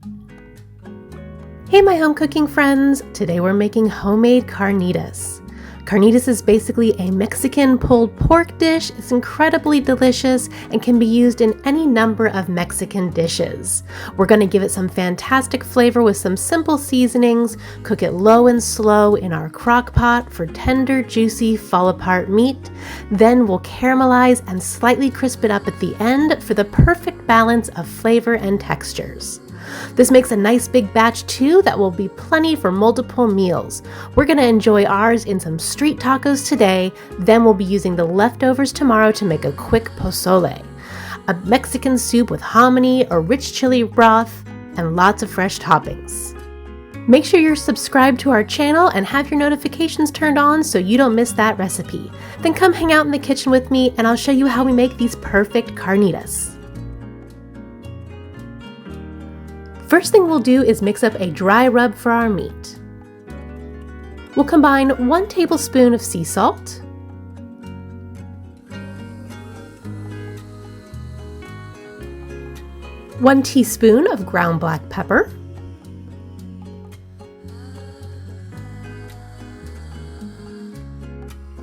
Hey my home cooking friends! Today we're making homemade carnitas. Carnitas is basically a Mexican pulled pork dish. It's incredibly delicious and can be used in any number of Mexican dishes. We're going to give it some fantastic flavor with some simple seasonings, cook it low and slow in our crock pot for tender, juicy, fall-apart meat. Then we'll caramelize and slightly crisp it up at the end for the perfect balance of flavor and textures. This makes a nice big batch too that will be plenty for multiple meals. We're going to enjoy ours in some street tacos today, then we'll be using the leftovers tomorrow to make a quick pozole, a Mexican soup with hominy, a rich chili broth, and lots of fresh toppings. Make sure you're subscribed to our channel and have your notifications turned on so you don't miss that recipe. Then come hang out in the kitchen with me and I'll show you how we make these perfect carnitas. First thing we'll do is mix up a dry rub for our meat. We'll combine 1 tablespoon of sea salt, one teaspoon of ground black pepper,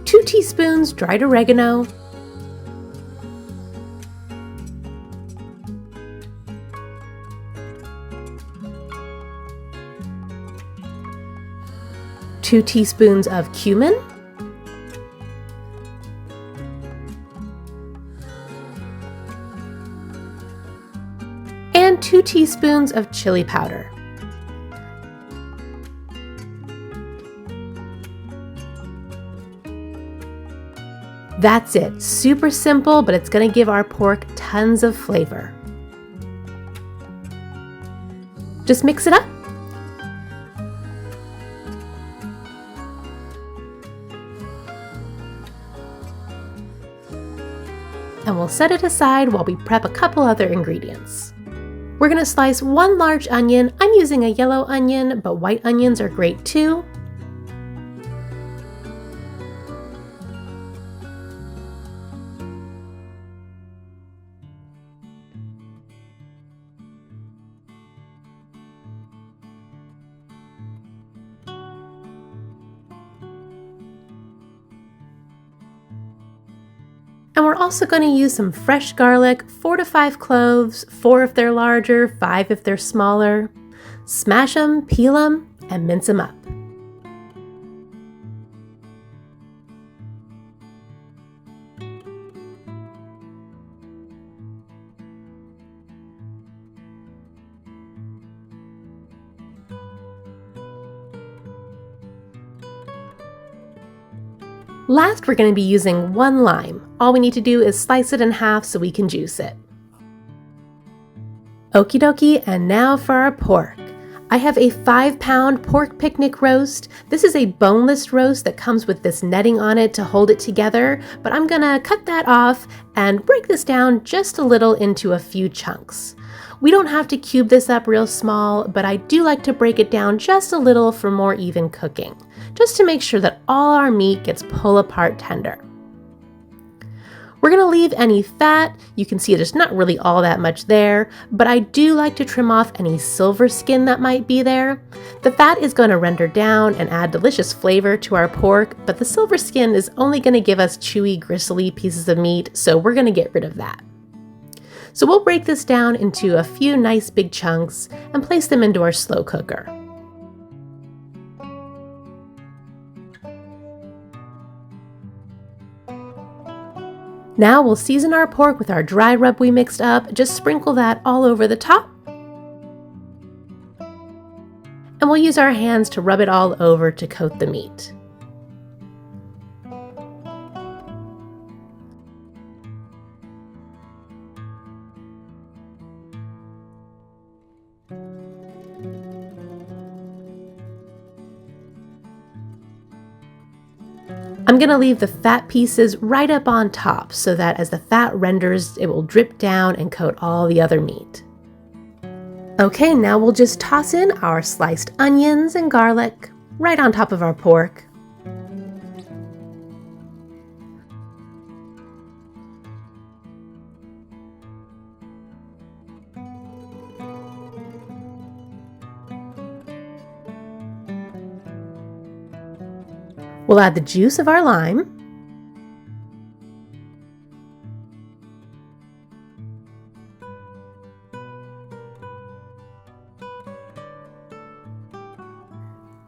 two teaspoons dried oregano, 2 teaspoons of cumin, and 2 teaspoons of chili powder. That's it. Super simple, but it's going to give our pork tons of flavor. Just mix it up. And we'll set it aside while we prep a couple other ingredients. We're going to slice 1 large onion. I'm using a yellow onion, but white onions are great too. And we're also going to use some fresh garlic, 4 to 5 cloves, 4 if they're larger, 5 if they're smaller. Smash them, peel them, and mince them up. Last, we're going to be using 1 lime. All we need to do is slice it in half so we can juice it. Okie dokie, and now for our pork. I have a 5-pound pork picnic roast. This is a boneless roast that comes with this netting on it to hold it together, but I'm gonna cut that off and break this down just a little into a few chunks. We don't have to cube this up real small, but I do like to break it down just a little for more even cooking, just to make sure that all our meat gets pull-apart tender. We're going to leave any fat. You can see there's not really all that much there, but I do like to trim off any silver skin that might be there. The fat is going to render down and add delicious flavor to our pork, but the silver skin is only going to give us chewy, gristly pieces of meat, so we're going to get rid of that. So we'll break this down into a few nice big chunks and place them into our slow cooker. Now we'll season our pork with our dry rub we mixed up. Just sprinkle that all over the top. And we'll use our hands to rub it all over to coat the meat. I'm going to leave the fat pieces right up on top so that as the fat renders, it will drip down and coat all the other meat. Okay, now we'll just toss in our sliced onions and garlic right on top of our pork. We'll add the juice of our lime,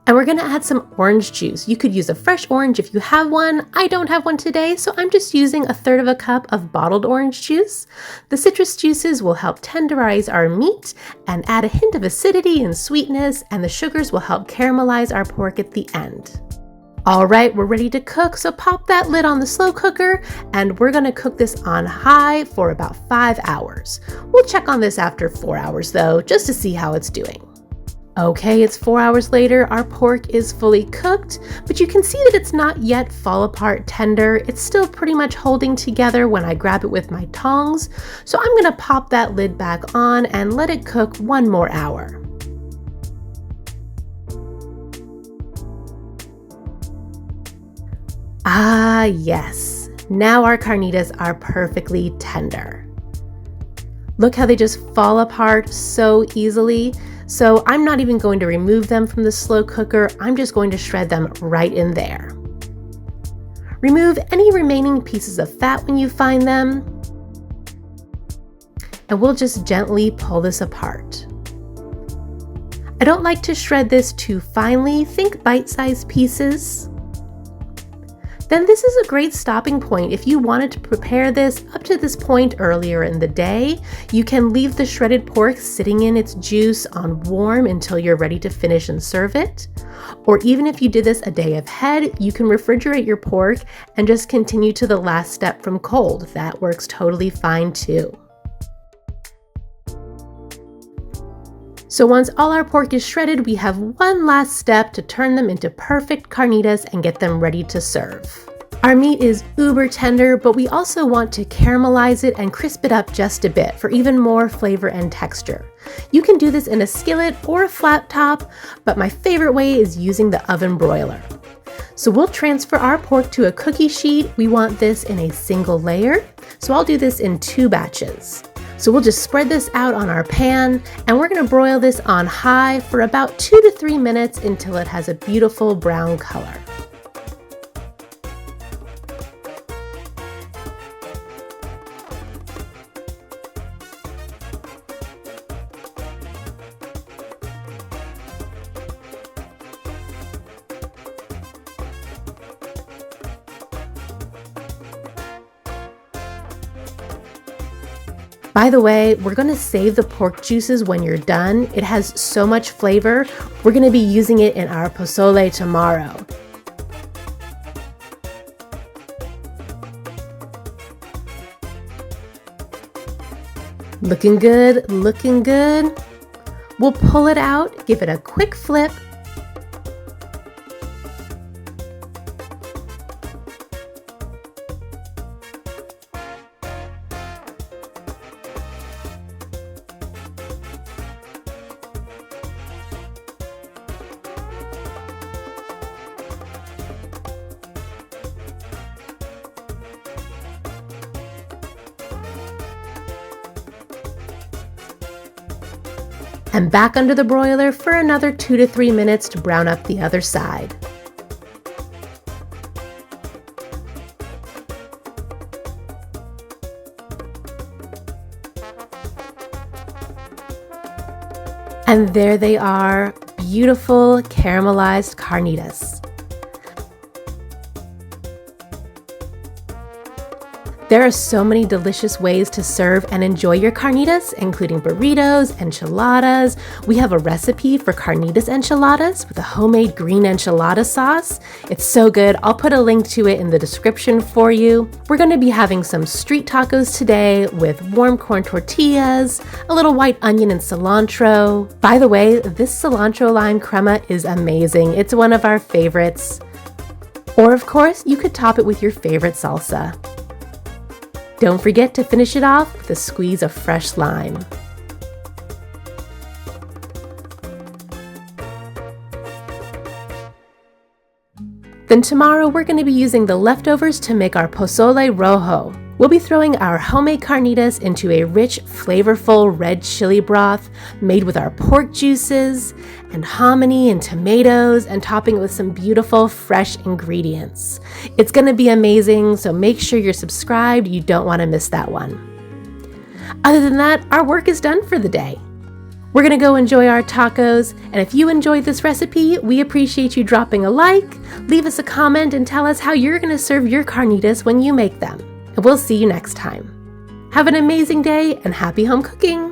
and we're gonna add some orange juice. You could use a fresh orange if you have one. I don't have one today, so I'm just using 1/3 cup of bottled orange juice. The citrus juices will help tenderize our meat and add a hint of acidity and sweetness, and the sugars will help caramelize our pork at the end. All right, we're ready to cook, so pop that lid on the slow cooker, and we're gonna cook this on high for about 5 hours. We'll check on this after 4 hours though, just to see how it's doing. Okay, it's 4 hours later, our pork is fully cooked, but you can see that it's not yet fall apart tender. It's still pretty much holding together when I grab it with my tongs. So I'm gonna pop that lid back on and let it cook 1 more hour. Ah, yes. Now our carnitas are perfectly tender. Look how they just fall apart so easily. So I'm not even going to remove them from the slow cooker. I'm just going to shred them right in there. Remove any remaining pieces of fat when you find them. And we'll just gently pull this apart. I don't like to shred this too finely. Think bite-sized pieces. Then this is a great stopping point. If you wanted to prepare this up to this point earlier in the day, you can leave the shredded pork sitting in its juice on warm until you're ready to finish and serve it. Or even if you did this a day ahead, you can refrigerate your pork and just continue to the last step from cold. That works totally fine too. So once all our pork is shredded, we have one last step to turn them into perfect carnitas and get them ready to serve. Our meat is uber tender, but we also want to caramelize it and crisp it up just a bit for even more flavor and texture. You can do this in a skillet or a flat top, but my favorite way is using the oven broiler. So we'll transfer our pork to a cookie sheet. We want this in a single layer, so I'll do this in 2 batches. So we'll just spread this out on our pan, and we're gonna broil this on high for about 2 to 3 minutes until it has a beautiful brown color. By the way, we're gonna save the pork juices when you're done. It has so much flavor. We're gonna be using it in our pozole tomorrow. Looking good, looking good. We'll pull it out, give it a quick flip. And back under the broiler for another 2 to 3 minutes to brown up the other side. And there they are, beautiful caramelized carnitas. There are so many delicious ways to serve and enjoy your carnitas, including burritos, enchiladas. We have a recipe for carnitas enchiladas with a homemade green enchilada sauce. It's so good. I'll put a link to it in the description for you. We're going to be having some street tacos today with warm corn tortillas, a little white onion and cilantro. By the way, this cilantro lime crema is amazing. It's one of our favorites. Or of course, you could top it with your favorite salsa. Don't forget to finish it off with a squeeze of fresh lime. Then tomorrow we're going to be using the leftovers to make our pozole rojo. We'll be throwing our homemade carnitas into a rich, flavorful red chili broth made with our pork juices and hominy and tomatoes, and topping it with some beautiful fresh ingredients. It's going to be amazing, so make sure you're subscribed. You don't want to miss that one. Other than that, our work is done for the day. We're going to go enjoy our tacos, and if you enjoyed this recipe, we appreciate you dropping a like, leave us a comment, and tell us how you're going to serve your carnitas when you make them. And we'll see you next time. Have an amazing day and happy home cooking!